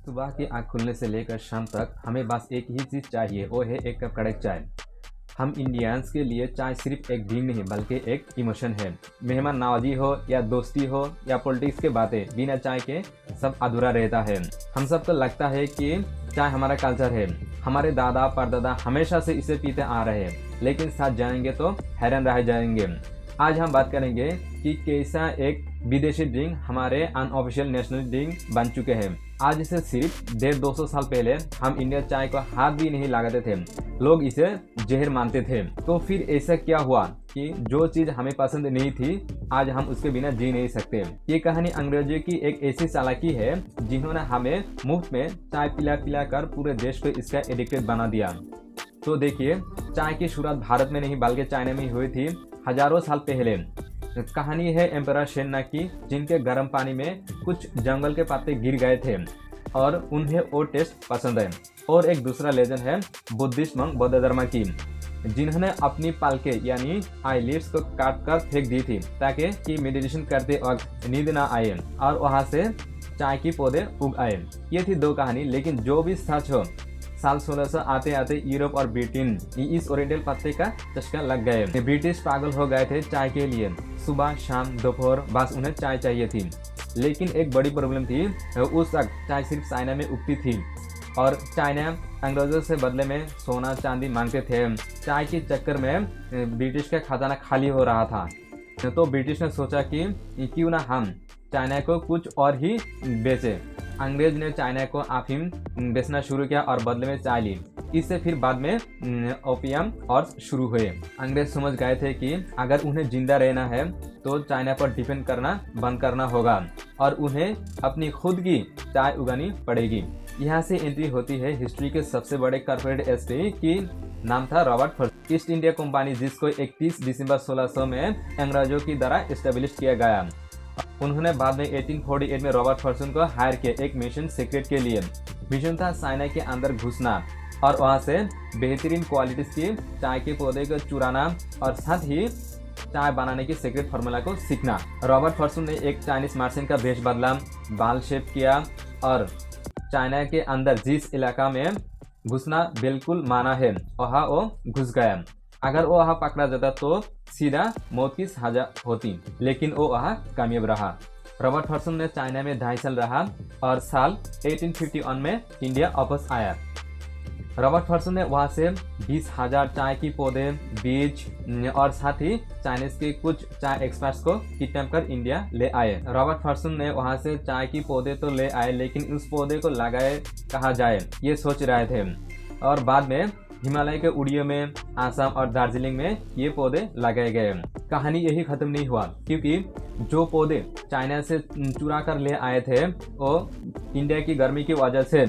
सुबह की आँख खुलने से लेकर शाम तक हमें बस एक ही चीज़ चाहिए, वो है एक कप कड़क चाय। हम इंडियंस के लिए चाय सिर्फ एक ड्रिंक नहीं बल्कि एक इमोशन है। मेहमान नवाजी हो या दोस्ती हो या पॉलिटिक्स के बातें, बिना चाय के सब अधूरा रहता है। हम सबको लगता है कि चाय हमारा कल्चर है, हमारे दादा परदादा हमेशा से इसे पीते आ रहे हैं, लेकिन साथ जाएंगे तो हैरान रह जाएंगे। आज हम बात करेंगे कि कैसा एक विदेशी ड्रिंक हमारे अनऑफिशियल नेशनल ड्रिंक बन चुके हैं। आज से सिर्फ 150-200 साल पहले हम इंडिया चाय को हाथ भी नहीं लगाते थे, लोग इसे जहर मानते थे। तो फिर ऐसा क्या हुआ कि जो चीज हमें पसंद नहीं थी आज हम उसके बिना जी नहीं सकते। ये कहानी अंग्रेजों की एक ऐसी चालाकी है जिन्होंने हमें मुफ्त में चाय पिला पिला कर पूरे देश को इसका एडिक्टेड बना दिया। तो देखिए, चाय की शुरुआत भारत में नहीं बल्कि चाइना में हुई थी हजारों साल पहले। कहानी है एम्परर शेन्ना की, जिनके गर्म पानी में कुछ जंगल के पत्ते गिर गए थे और उन्हें वो टेस्ट पसंद है। और एक दूसरा लेजेंड है बुद्धिस्ट मंक बौद्ध धर्म की, जिन्होंने अपनी पलके यानी आईलिड्स को काट कर फेंक दी थी ताकि कि मेडिटेशन करते वक्त नींद ना आए और वहां से चाय की पौधे उग आए। ये थी दो कहानी, लेकिन जो भी सच हो, साल 1600 आते आते यूरोप और ब्रिटेन इस ओरिएंटल पत्ते का चस्का लग गए। ब्रिटिश पागल हो गए थे चाय के लिए, सुबह शाम दोपहर बस उन्हें चाय चाहिए थी। लेकिन एक बड़ी प्रॉब्लम थी, उस वक्त चाय सिर्फ चाइना में उगती थी और चाइना अंग्रेजों से बदले में सोना चांदी मांगते थे। चाय के चक्कर में ब्रिटिश का खजाना खाली हो रहा था। तो ब्रिटिश ने सोचा कि क्यों ना हम चाइना को कुछ और ही बेचे। अंग्रेज ने चाइना को अफीम बेचना शुरू किया और बदले में चाय ली। इससे फिर बाद में ओपियम और शुरू हुए। अंग्रेज समझ गए थे कि अगर उन्हें जिंदा रहना है तो चाइना पर डिपेंड करना बंद करना होगा और उन्हें अपनी खुद की चाय उगानी पड़ेगी। यहाँ से एंट्री होती है हिस्ट्री के सबसे बड़े कॉर्पोरेट एस्टे की, नाम था Robert Ferguson. East India company, जिसको 31 दिसंबर 1600 में अंग्रेजों की द्वारा एस्टेब्लिश किया गया। उन्होंने बाद में 1848 में रॉबर्ट फर्गुसन को हायर किया एक मिशन सीक्रेट के लिए। मिशन था चाइना के अंदर घुसना और वहां से बेहतरीन क्वालिटीज की चाय के पौधे को चुराना और साथ ही चाय बनाने की सीक्रेट फार्मूला को सीखना। रॉबर्ट फर्गुसन ने एक चाइनीज मर्चेंट का भेष बदला, बाल शेप किया और चाइना के अंदर जिस इलाका में घुसना बिल्कुल माना है वहाँ वो घुस गया। अगर वो वहाँ पकड़ा जाता तो सीधा मौत की सजा होती, लेकिन वो वहाँ कामयाब रहा। रॉबर्ट फर्गुसन ने चाइना में 2.5 साल रहा और साल 1851 में इंडिया वापस आया। रॉबर्ट फर्गुसन ने वहाँ से 20,000 चाय की पौधे, बीज और साथ ही चाइनीज के कुछ चाय एक्सपर्ट्स को किडनैप कर इंडिया ले आए। रॉबर्ट फर्गुसन ने वहाँ से चाय की पौधे तो ले आए, लेकिन उस पौधे को लगाए कहाँ जाए ये सोच रहे थे और बाद में हिमालय के उड़ियों में, आसाम और दार्जिलिंग में ये पौधे लगाए गए। कहानी यही खत्म नहीं हुआ, क्योंकि जो पौधे चाइना से चुरा कर ले आए थे वो इंडिया की गर्मी की वजह से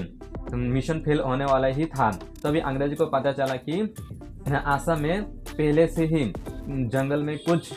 मिशन फेल होने वाला ही था। तभी अंग्रेज को पता चला कि आसाम में पहले से ही जंगल में कुछ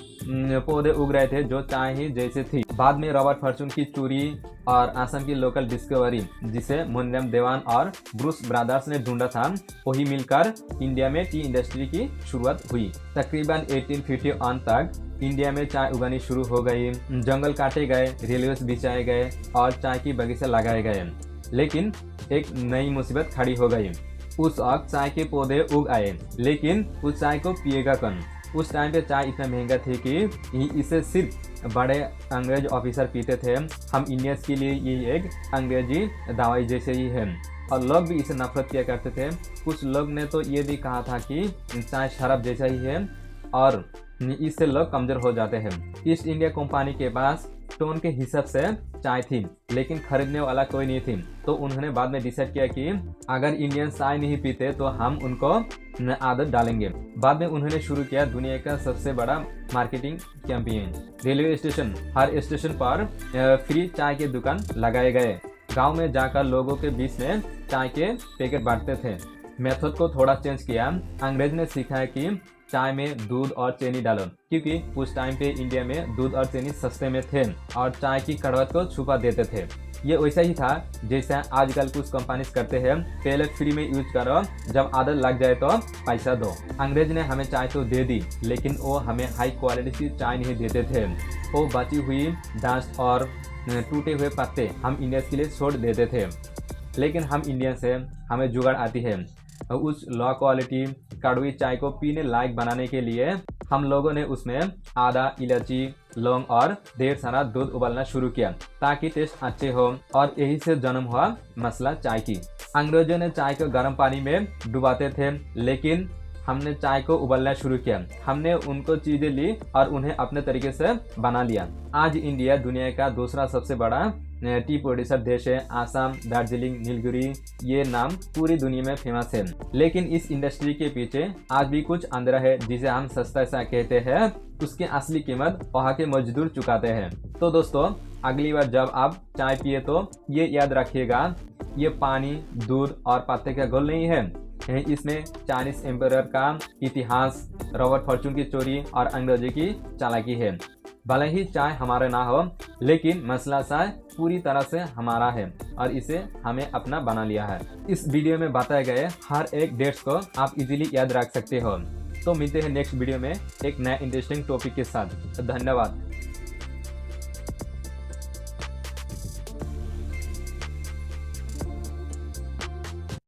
पौधे उग रहे थे जो चाय ही जैसे थी। बाद में रॉबर्ट फर्गुसन की चोरी और आसाम की लोकल डिस्कवरी, जिसे मुन्नम देवान और ब्रूस ब्रदर्स ने ढूंढा था, वही मिलकर इंडिया में टी इंडस्ट्री की शुरुआत हुई। तकरीबन 1851 तक इंडिया में चाय उगानी शुरू हो गई। जंगल काटे गए, रेलवे बिछाए गए और चाय की बगीचे लगाए गए। लेकिन एक नई मुसीबत खड़ी हो गई। उस वक्त चाय के पौधे उग आए, लेकिन उस चाय को पिएगा कौन? उस टाइम पे चाय इतना महंगा थी कि इसे सिर्फ बड़े अंग्रेज ऑफिसर पीते थे। हम इंडियंस के लिए ये एक अंग्रेजी दवाई जैसे ही है और लोग भी इसे नफरत किया करते थे। कुछ लोग ने तो ये भी कहा था कि चाय शराब जैसा ही है और इससे लोग कमजोर हो जाते हैं। ईस्ट इंडिया कंपनी के पास टोन के हिसाब से चाय थी, लेकिन खरीदने वाला कोई नहीं थी। तो उन्होंने बाद में डिसाइड किया कि अगर इंडियन चाय नहीं पीते तो हम उनको आदत डालेंगे। बाद में उन्होंने शुरू किया दुनिया का सबसे बड़ा मार्केटिंग कैंपेन। रेलवे स्टेशन, हर स्टेशन पर फ्री चाय के दुकान लगाए गए। गांव में जाकर लोगों के बीच में चाय के पैकेट बांटते थे। मेथड को थोड़ा चेंज किया। अंग्रेज ने सीखा कि चाय में दूध और चीनी डालो, क्योंकि उस टाइम पे इंडिया में दूध और चीनी सस्ते में थे और चाय की कड़वत को छुपा देते थे। ये वैसा ही था जैसा आजकल कुछ कंपनीज करते हैं, पहले फ्री में यूज करो, जब आदत लग जाए तो पैसा दो। अंग्रेज ने हमें चाय तो दे दी, लेकिन वो हमें हाई क्वालिटी की चाय नहीं देते थे। वो बची हुई डस्ट और टूटे हुए पत्ते हम इंडियंस के लिए छोड़ देते थे। लेकिन हम इंडियन से हमें जुगाड़ आती है। उस लो क्वालिटी कड़वी चाय को पीने लायक बनाने के लिए हम लोगों ने उसमें आदा, इलायची, लौंग और ढेर सारा दूध उबालना शुरू किया ताकि टेस्ट अच्छे हो, और यही से जन्म हुआ मसला चाय की। अंग्रेजों ने चाय को गर्म पानी में डुबाते थे, लेकिन हमने चाय को उबालना शुरू किया। हमने उनको चीजें ली और उन्हें अपने तरीके से बना लिया। आज इंडिया दुनिया का दूसरा सबसे बड़ा टी प्रोड्यूसर देश है। आसाम, दार्जिलिंग, नीलगिरी, ये नाम पूरी दुनिया में फेमस है। लेकिन इस इंडस्ट्री के पीछे आज भी कुछ अंधेरा है, जिसे हम सस्ता सा कहते हैं। उसकी असली कीमत वहाँ के मजदूर चुकाते हैं। तो दोस्तों, अगली बार जब आप चाय पिए तो ये याद रखिएगा, ये पानी, दूध और पत्ते का घोल नहीं है। इसमें चाइनीज एम्पायर का इतिहास, रॉबर्ट फॉर्चून की चोरी और अंग्रेजों की चालाकी है। भले ही चाय हमारा ना हो, लेकिन मसला चाय पूरी तरह से हमारा है और इसे हमें अपना बना लिया है। इस वीडियो में बताए गए हर एक डेट्स को आप इजीली याद रख सकते हो। तो मिलते हैं नेक्स्ट वीडियो में एक नया इंटरेस्टिंग टॉपिक के साथ। धन्यवाद।